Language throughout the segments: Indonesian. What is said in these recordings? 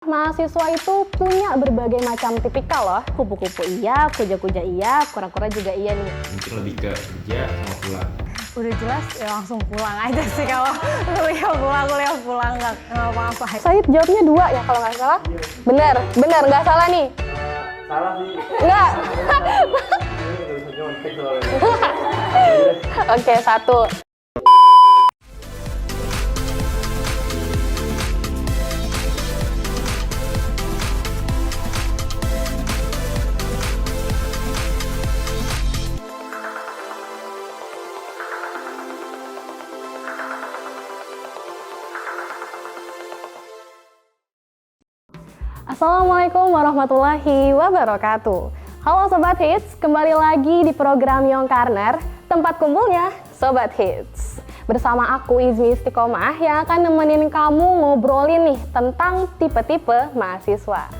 Mahasiswa itu punya berbagai macam tipikal loh. Kupu-kupu iya, kuja-kuja iya, kura-kura juga iya nih. Mungkin lebih ke kerja sama pulang. Udah jelas ya langsung pulang aja sih kalau kuliah pulang nggak ngapa-ngapain. Said jawabnya 2 ya kalau nggak salah? Bener, nggak salah nih. Salah sih. Nggak. Nggak bisa nyontek soalnya. Oke, 1. Assalamualaikum warahmatullahi wabarakatuh. Halo Sobat Hits, kembali lagi di program Young Corner, tempat kumpulnya Sobat Hits. Bersama aku Izmi Istiqomah yang akan nemenin kamu ngobrolin nih tentang tipe-tipe mahasiswa.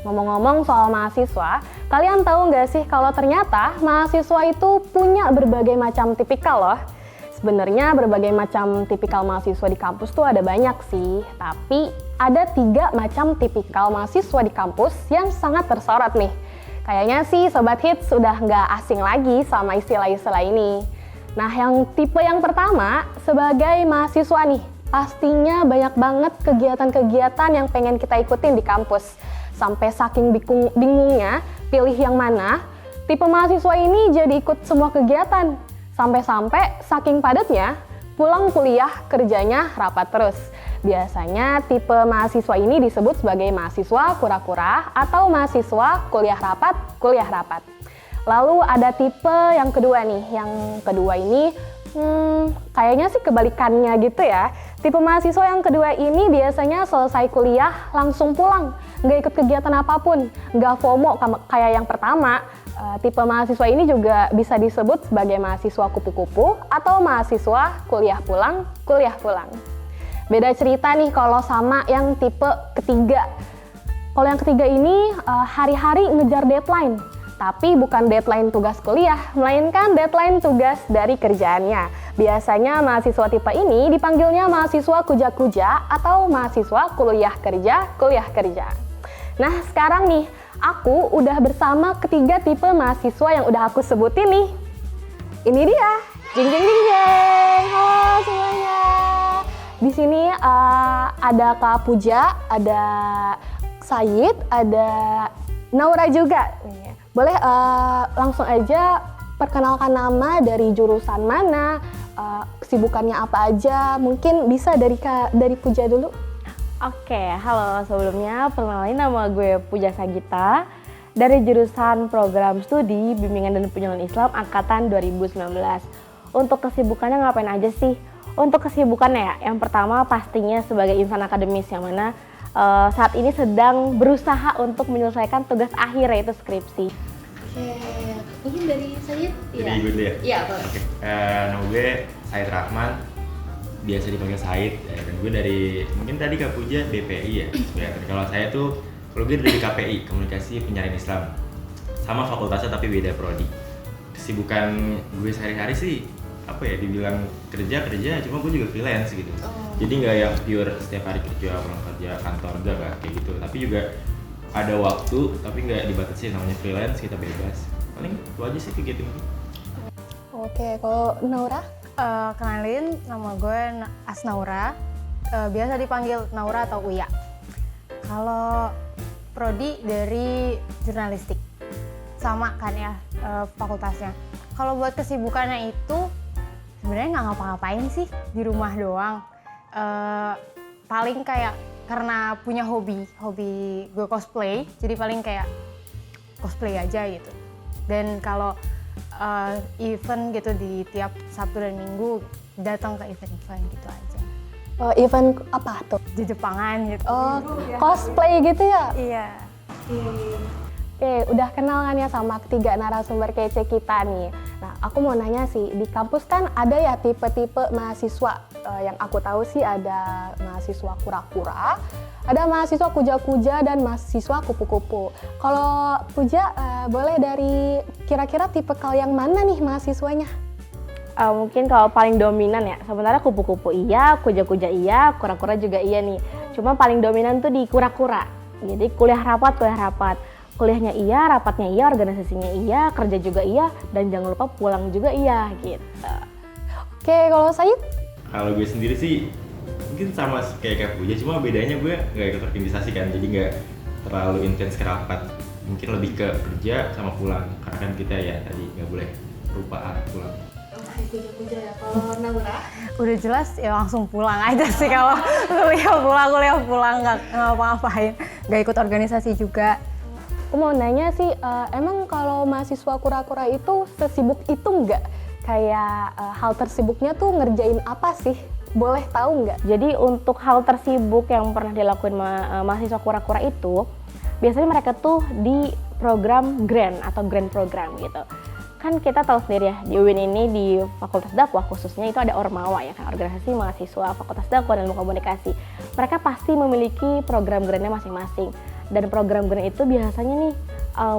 Ngomong-ngomong soal mahasiswa, kalian tahu nggak sih kalau ternyata mahasiswa itu punya berbagai macam tipikal loh. Sebenarnya berbagai macam tipikal mahasiswa di kampus tuh ada banyak sih, tapi ada 3 macam tipikal mahasiswa di kampus yang sangat tersorot nih. Kayaknya sih Sobat Hits sudah nggak asing lagi sama istilah-istilah ini. Nah, yang tipe yang pertama, sebagai mahasiswa nih, pastinya banyak banget kegiatan-kegiatan yang pengen kita ikutin di kampus. Sampai saking bingungnya pilih yang mana, tipe mahasiswa ini jadi ikut semua kegiatan. Sampai-sampai saking padatnya, pulang kuliah kerjanya rapat terus. Biasanya tipe mahasiswa ini disebut sebagai mahasiswa kura-kura atau mahasiswa kuliah rapat. Lalu ada tipe yang kedua nih, yang kedua ini kayaknya sih kebalikannya gitu ya. Tipe mahasiswa yang kedua ini biasanya selesai kuliah langsung pulang, nggak ikut kegiatan apapun, nggak FOMO kayak yang pertama. Tipe mahasiswa ini juga bisa disebut sebagai mahasiswa kupu-kupu atau mahasiswa kuliah pulang. Beda cerita nih kalau sama yang tipe ketiga. Kalau yang ketiga ini hari-hari ngejar deadline, tapi bukan deadline tugas kuliah, melainkan deadline tugas dari kerjaannya. Biasanya mahasiswa tipe ini dipanggilnya mahasiswa kuja-kuja atau mahasiswa kuliah kerja. Nah, sekarang nih, aku udah bersama ketiga tipe mahasiswa yang udah aku sebutin nih. Ini dia, jeng. Halo semuanya. Di sini ada Kak Puja, ada Said, ada Naura juga. Boleh langsung aja perkenalkan nama, dari jurusan mana, kesibukannya apa aja. Mungkin bisa dari Puja dulu. Oke, halo, sebelumnya perkenalin nama gue Puja Sagita dari jurusan Program Studi Bimbingan dan Penjualan Islam angkatan 2019. Untuk kesibukannya ngapain aja sih? Untuk kesibukannya ya, yang pertama pastinya sebagai insan akademis yang mana saat ini sedang berusaha untuk menyelesaikan tugas akhir yaitu skripsi. Oke, mungkin dari Said? Jadi gue dulu ya? Iya, boleh. Oke. Nama gue Said Rahman, biasa dipanggil Said. Dan gue dari, mungkin tadi Kak Puja BPI ya. Kalau saya tuh, kalau gue dari KPI, Komunikasi Penyiaran Islam. Sama fakultasnya tapi beda prodi. Kesibukan gue sehari-hari sih, apa ya, dibilang kerja, cuma gue juga freelance gitu. Jadi nggak yang pure setiap hari kerja, pulang kerja, kantor, enggak kayak gitu. Tapi juga ada waktu, tapi nggak dibatasi, namanya freelance, kita bebas. Paling itu aja sih kegiatan gue. Oke, kalau Naura? Kenalin, nama gue Asnaura, biasa dipanggil Naura atau Uya. Kalau prodi dari jurnalistik, sama kan ya fakultasnya. Kalau buat kesibukannya itu sebenarnya nggak ngapa-ngapain sih, di rumah doang. Paling kayak karena punya hobi gue cosplay, jadi paling kayak cosplay aja gitu. Dan kalau event gitu di tiap Sabtu dan Minggu datang ke event-event gitu aja. Event apa tuh? Di Jepangan gitu. Oh, cosplay gitu ya? Iya. Oke, udah kenal kan ya sama ketiga narasumber kece kita nih. Nah, aku mau nanya sih, di kampus kan ada ya tipe-tipe mahasiswa. Yang aku tahu sih ada mahasiswa kura-kura, ada mahasiswa kuja-kuja, dan mahasiswa kupu-kupu. Kalau Puja, boleh dari kira-kira tipe yang mana nih mahasiswanya? Mungkin kalau paling dominan ya, sebenarnya kupu-kupu iya, kuja-kuja iya, kura-kura juga iya nih. Cuma paling dominan tuh di kura-kura. Jadi kuliah rapat. Kuliahnya iya, rapatnya iya, organisasinya iya, kerja juga iya, dan jangan lupa pulang juga iya gitu. Oke, kalau Sayit? Kalau gue sendiri sih mungkin sama kayak Kak Puja, cuma bedanya gue nggak ikut organisasi kan, jadi nggak terlalu intens ke rapat. Mungkin lebih ke kerja sama pulang, karena kan kita ya tadi nggak boleh lupa pulang. Puja-puja ya. Kalau Naura? Udah jelas ya langsung pulang aja sih kalau kuliah pulang nggak ngapa-ngapain, nggak ikut organisasi juga. Aku mau nanya sih, emang kalau mahasiswa kura-kura itu sesibuk itu nggak? Kayak hal tersibuknya tuh ngerjain apa sih? Boleh tahu nggak? Jadi untuk hal tersibuk yang pernah dilakuin mahasiswa kura-kura itu, biasanya mereka tuh di program grant atau grant program gitu. Kan kita tahu sendiri ya, di UIN ini di Fakultas Dakwah khususnya itu ada Ormawa ya kan, organisasi mahasiswa Fakultas Dakwah dan Ilmu Komunikasi. Mereka pasti memiliki program grantnya masing-masing. Dan program grant itu biasanya nih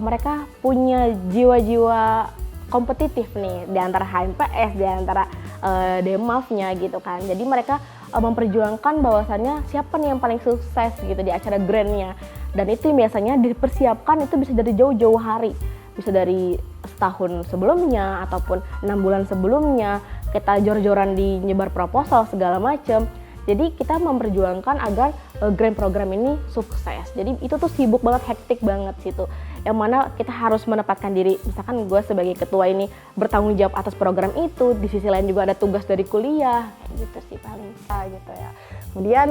mereka punya jiwa-jiwa kompetitif nih di antara HMPS, di antara Demavnya gitu kan. Jadi mereka memperjuangkan bahwasannya siapa nih yang paling sukses gitu di acara grantnya. Dan itu biasanya dipersiapkan itu bisa dari jauh-jauh hari. Bisa dari setahun sebelumnya ataupun 6 bulan sebelumnya. Kita jor-joran di nyebar proposal segala macam. Jadi kita memperjuangkan agar grant program ini sukses. Jadi itu tuh sibuk banget, hektik banget situ. Yang mana kita harus menempatkan diri, misalkan gue sebagai ketua ini bertanggung jawab atas program itu, di sisi lain juga ada tugas dari kuliah, kayak gitu sih paling. Gitu ya. Kemudian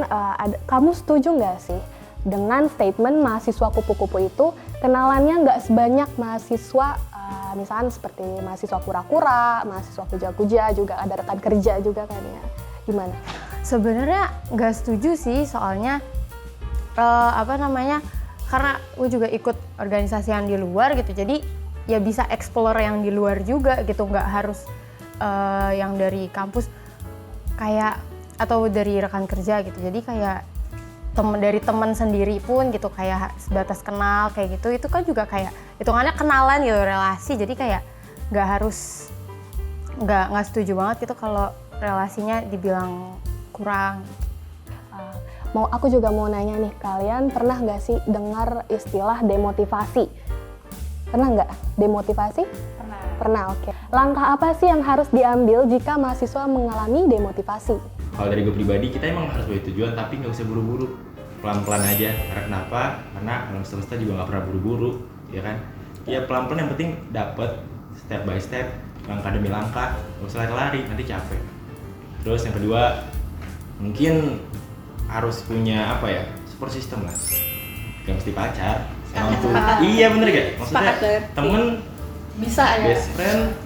kamu setuju nggak sih dengan statement mahasiswa kupu-kupu itu kenalannya nggak sebanyak mahasiswa misalkan seperti mahasiswa kura-kura, mahasiswa kuja-kuja, juga ada rekan kerja juga kan ya. Gimana? Sebenarnya nggak setuju sih, soalnya karena gue juga ikut organisasi yang di luar gitu, jadi ya bisa explore yang di luar juga gitu, nggak harus yang dari kampus kayak atau dari rekan kerja gitu. Jadi kayak dari teman sendiri pun gitu, kayak sebatas kenal kayak gitu, itu kan juga kayak hitungannya kenalan gitu, relasi. Jadi kayak nggak setuju banget gitu kalau relasinya dibilang kurang. Aku juga mau nanya nih, kalian pernah nggak sih dengar istilah demotivasi? Pernah nggak? Demotivasi? Pernah, oke. Langkah apa sih yang harus diambil jika mahasiswa mengalami demotivasi? Kalau dari gue pribadi, kita emang harus punya tujuan, tapi nggak usah buru-buru, pelan-pelan aja. Karena kenapa? Karena alam semesta juga nggak pernah buru-buru, ya kan? Ya pelan-pelan, yang penting dapet step by step, langkah demi langkah, nggak usah lari, nanti capek. Terus yang kedua, mungkin harus punya support system lah. Gak mesti pacar, iya bener gak? Maksudnya temen Bisa ya? best friend,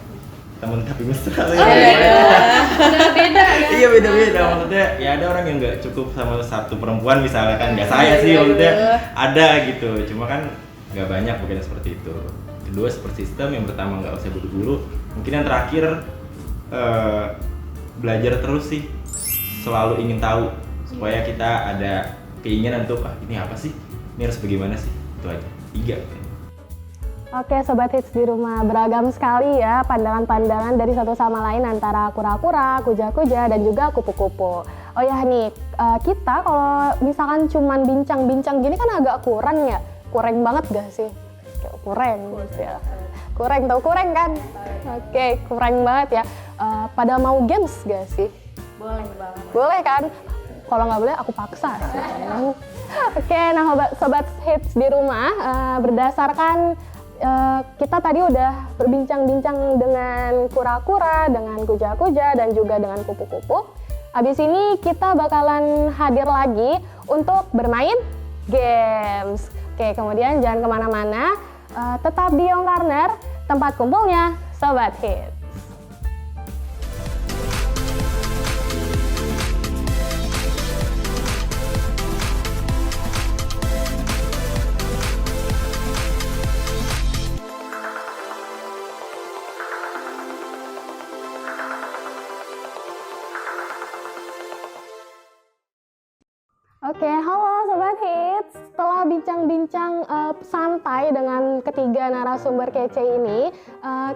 temen tapi mesra. Beda ya? Iya beda-beda, maksudnya ya ada orang yang nggak cukup sama satu perempuan misalnya kan, nggak saya sih maksudnya ada gitu, cuma kan nggak banyak mungkin seperti itu. Kedua support system, yang pertama nggak usah buru-buru, mungkin yang terakhir belajar terus sih, selalu ingin tahu supaya kita ada keinginan untuk ini apa sih, ini harus bagaimana sih, itu aja. 3. Oke Sobat Hits di rumah, beragam sekali ya pandangan-pandangan dari satu sama lain antara kura-kura, kuja-kuja, dan juga kupu-kupu. Oh ya nih, kita kalau misalkan cuman bincang-bincang gini kan agak kurang ya? Kurang banget gak sih? Kurang gitu ya. Kurang, tau kurang kan? Oke, kurang banget ya. Pada mau games gak sih? Boleh banget. Boleh kan? Kalau nggak boleh aku paksa. Oke, nah Sobat Hits di rumah, berdasarkan kita tadi udah berbincang-bincang dengan kura-kura, dengan kuja-kuja, dan juga dengan kupu-kupu. Habis ini kita bakalan hadir lagi untuk bermain games. Oke, kemudian jangan kemana-mana, tetap di Young Corner, tempat kumpulnya Sobat Hits. Oke, halo Sobat Hits. Setelah bincang-bincang santai dengan ketiga narasumber kece ini,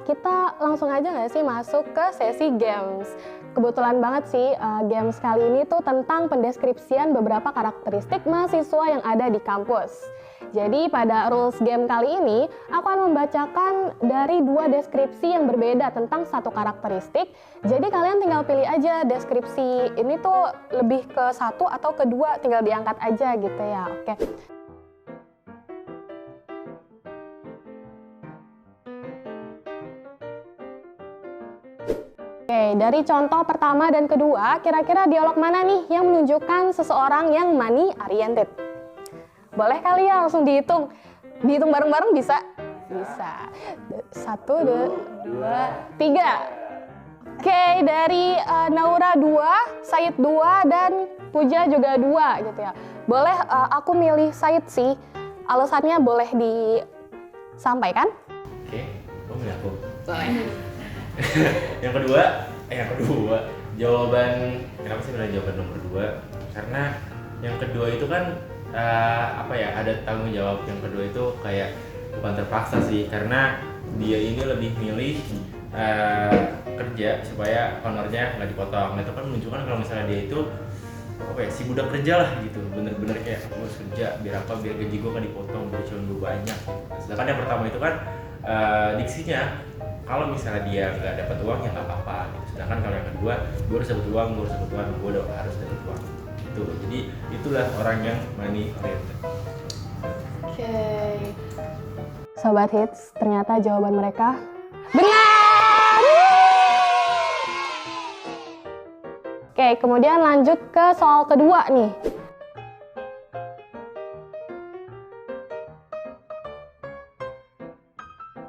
kita langsung aja nggak sih masuk ke sesi games. kebetulan banget sih games kali ini tuh tentang pendeskripsian beberapa karakteristik mahasiswa yang ada di kampus. Jadi pada rules game kali ini, aku akan membacakan dari 2 deskripsi yang berbeda tentang satu karakteristik. Jadi kalian tinggal pilih aja deskripsi ini tuh lebih ke 1 atau ke 2, tinggal diangkat aja gitu ya. Oke. Oke, dari contoh pertama dan kedua, kira-kira dialog mana nih yang menunjukkan seseorang yang money oriented? Boleh kali ya langsung dihitung. Dihitung bareng-bareng bisa? Bisa. 1, 2, 3. Oke, dari Naura 2, Said 2, dan Puja juga 2 gitu ya. Boleh aku milih Said sih. Alasannya boleh disampaikan? Oke, milih aku. yang kedua, jawaban kenapa sih milih jawaban nomor 2? Karena yang kedua itu kan ada tanggung jawab. Yang kedua itu kayak bukan terpaksa sih, karena dia ini lebih milih kerja supaya honornya nggak dipotong. Nah, itu kan menunjukkan kalau misalnya dia itu si budak kerja lah gitu, bener-bener kayak aku harus kerja biar gaji gue nggak dipotong, biar cuma gue banyak. Sedangkan yang pertama itu kan diksinya kalau misalnya dia nggak dapat uang ya nggak apa-apa gitu. Sedangkan kalau yang kedua, gue harus dapat uang, gue udah harus dapat uang. Jadi itulah orang yang money oriented. Oke. Sobat Hits, ternyata jawaban mereka benar. Oke, kemudian lanjut ke soal kedua nih.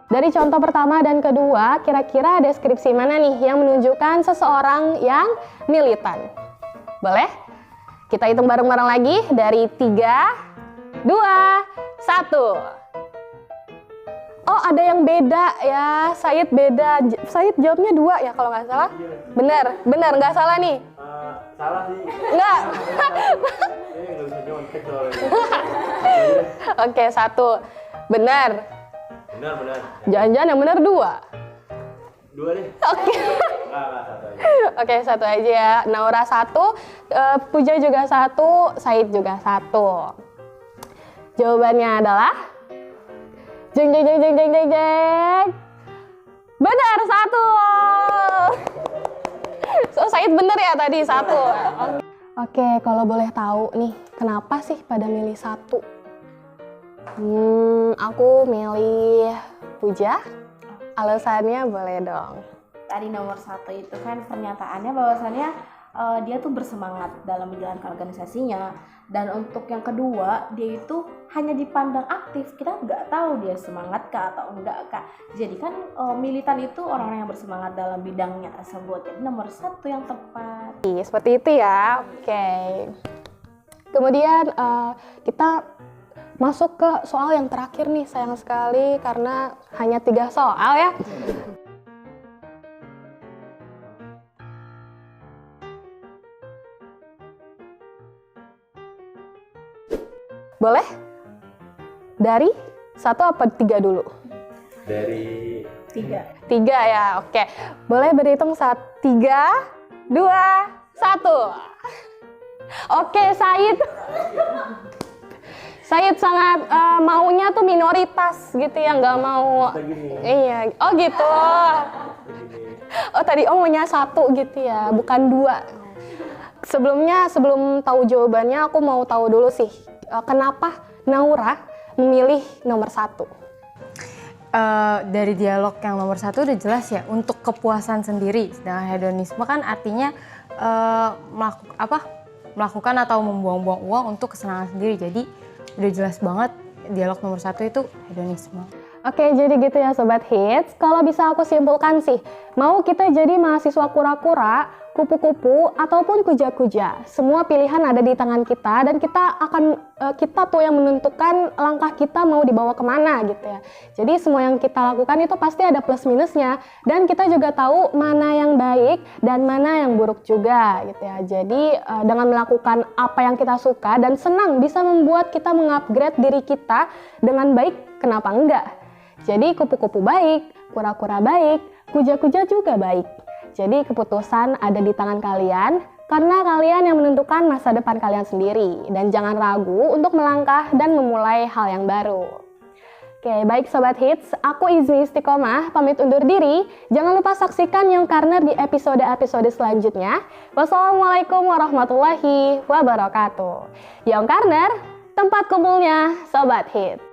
Dari contoh pertama dan kedua, kira-kira deskripsi mana nih yang menunjukkan seseorang yang militan? Boleh? Kita hitung bareng-bareng lagi dari 3, 2, 1. Oh, ada yang beda ya. Said beda. Said jawabnya 2 ya kalau nggak salah. Bener, nggak salah nih. Salah sih. Nggak. Ini nggak bisa nyontek soalnya. Oke, 1. Benar. Benar. Jangan-jangan yang benar 2. 2 deh. Oke. Nggak, 1 aja. Oke, 1 aja ya. Naura 1, Puja juga 1, Said juga 1. Jawabannya adalah jeng. Benar, 1. So, Said bener ya tadi 1. Oke, kalau boleh tahu nih, kenapa sih pada milih 1? Aku milih Puja. Alasannya boleh dong. Tadi nomor 1 itu kan pernyataannya bahwasannya dia tuh bersemangat dalam menjalankan organisasinya, dan untuk yang kedua dia itu hanya dipandang aktif, kita nggak tahu dia semangat kah atau enggak kah. Jadi kan militan itu orang-orang yang bersemangat dalam bidangnya tersebut. Jadi nomor 1 yang tepat. Seperti itu ya. Oke. Kemudian kita masuk ke soal yang terakhir nih, sayang sekali karena hanya 3 soal ya. Boleh? Dari 1 apa 3 dulu? Dari 3. 3 ya, oke. Boleh berhitung 3, 2, 1. Oke, Said sangat maunya tuh minoritas gitu ya, nggak mau. Iya, oh gitu. Oh tadi maunya 1 gitu ya, bukan 2. Sebelum tahu jawabannya, aku mau tahu dulu sih, kenapa Naura memilih nomor 1? Dari dialog yang nomor 1 udah jelas ya, untuk kepuasan sendiri. Sedangkan hedonisme kan artinya melakukan atau membuang-buang uang untuk kesenangan sendiri. Jadi udah jelas banget dialog nomor 1 itu hedonisme. Oke, jadi gitu ya Sobat Hits. Kalau bisa aku simpulkan sih, mau kita jadi mahasiswa kura-kura, kupu-kupu, ataupun kuja-kuja, semua pilihan ada di tangan kita, dan kita tuh yang menentukan langkah kita mau dibawa kemana gitu ya. Jadi semua yang kita lakukan itu pasti ada plus minusnya, dan kita juga tahu mana yang baik dan mana yang buruk juga gitu ya. Jadi dengan melakukan apa yang kita suka dan senang bisa membuat kita mengupgrade diri kita dengan baik, kenapa enggak? Jadi kupu-kupu baik, kura-kura baik, kuja-kuja juga baik. Jadi keputusan ada di tangan kalian karena kalian yang menentukan masa depan kalian sendiri. Dan jangan ragu untuk melangkah dan memulai hal yang baru. Oke, baik Sobat Hits, aku Izmi Istiqomah pamit undur diri. Jangan lupa saksikan Young Corner di episode-episode selanjutnya. Wassalamualaikum warahmatullahi wabarakatuh. Young Corner, tempat kumpulnya Sobat Hits.